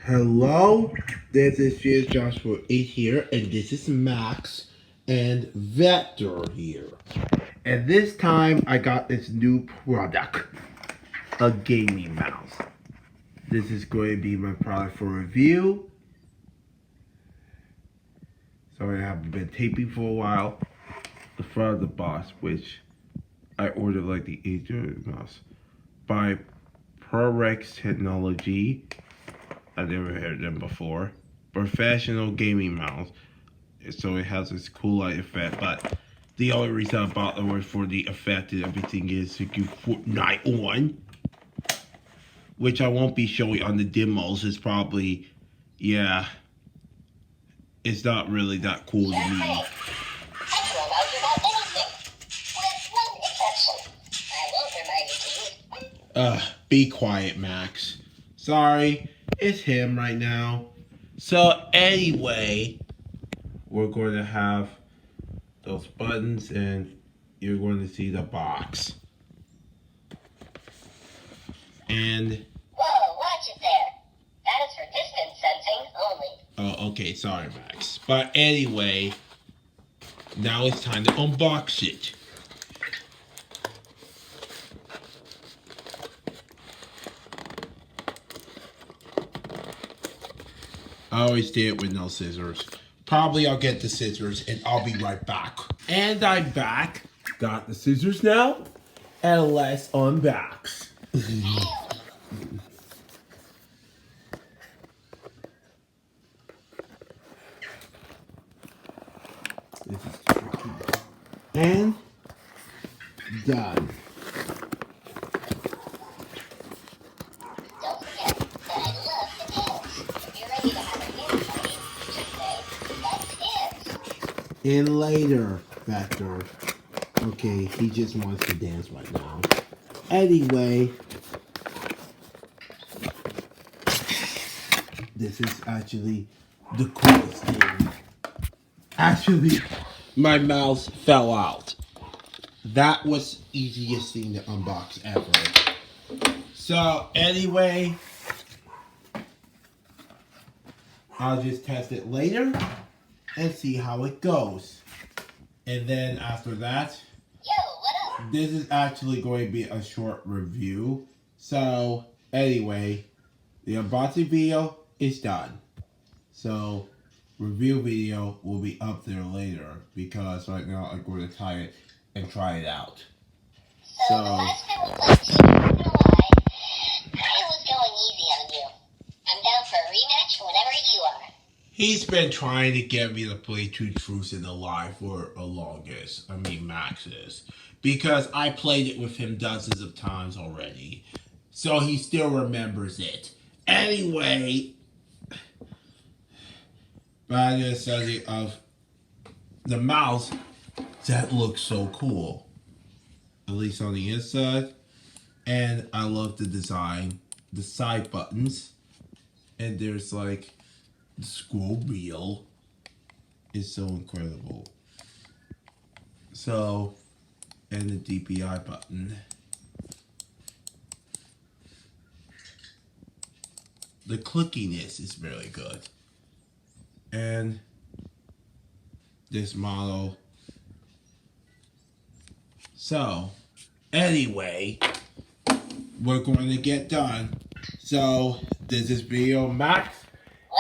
Hello, this is Joshua 8 here, and this is Max and Vector here. And this time I got this new product, a gaming mouse. This is going to be my product for review. Sorry, I haven't been taping for a while. The front of the box, which I ordered like the 8 mouse by ProRex Technology. I've never heard them before. Professional gaming mouse. So it has this cool light effect, but the only reason I bought it was for the effect and everything is to do Fortnite on. Which I won't be showing on the demos. It's probably, yeah, it's not really that cool to me. Be quiet, Max. Sorry, it's him right now. So anyway, we're going to have those buttons and you're going to see the box. And whoa, watch it there. That is for distance sensing only. Oh, okay, sorry, Max. But anyway, now it's time to unbox it. I always do it with no scissors. Probably I'll get the scissors and I'll be right back. And I'm back. Got the scissors now. And let's unbox. This is tricky. And done. Don't forget that I love the dance. If you're ready to have a dance party, just say, let's dance. And later, Vector. Okay, he just wants to dance right now. Anyway, this is actually the coolest thing. Actually, my mouse fell out. That was easiest thing to unbox ever. So anyway, I'll just test it later and see how it goes. And then after that, Yo, what up? this is actually going to be a short review. So anyway, the unboxing video is done. So review video will be up there later because right now I'm going to tie it and try it out. So the last time we played Chicken, I'm not gonna lie, I was going easy on you. I'm down for a rematch whenever you are. He's been trying to get me to play Two Truths and a Lie for the longest. I mean, Max is. Because I played it with him dozens of times already. So he still remembers it. Anyway, by the subject of the mouse, that looks so cool. At least on the inside. And I love the design. The side buttons. And there's like the scroll wheel is so incredible. So, and the DPI button. The clickiness is really good. And this model. So, anyway, we're going to get done. So, this is video Max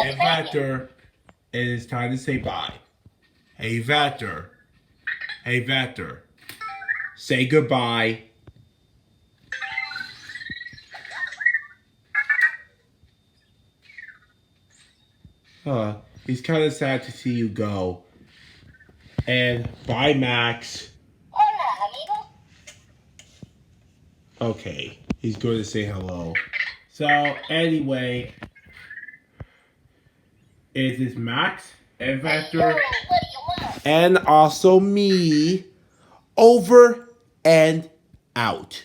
and Vector. It is time to say bye. Hey Vector. Hey Vector. Say goodbye. He's kind of sad to see you go. And bye, Max. Hola, amigo. Okay, he's going to say hello. So, anyway, it is Max and Vector. What do you want? And also me. Over and out.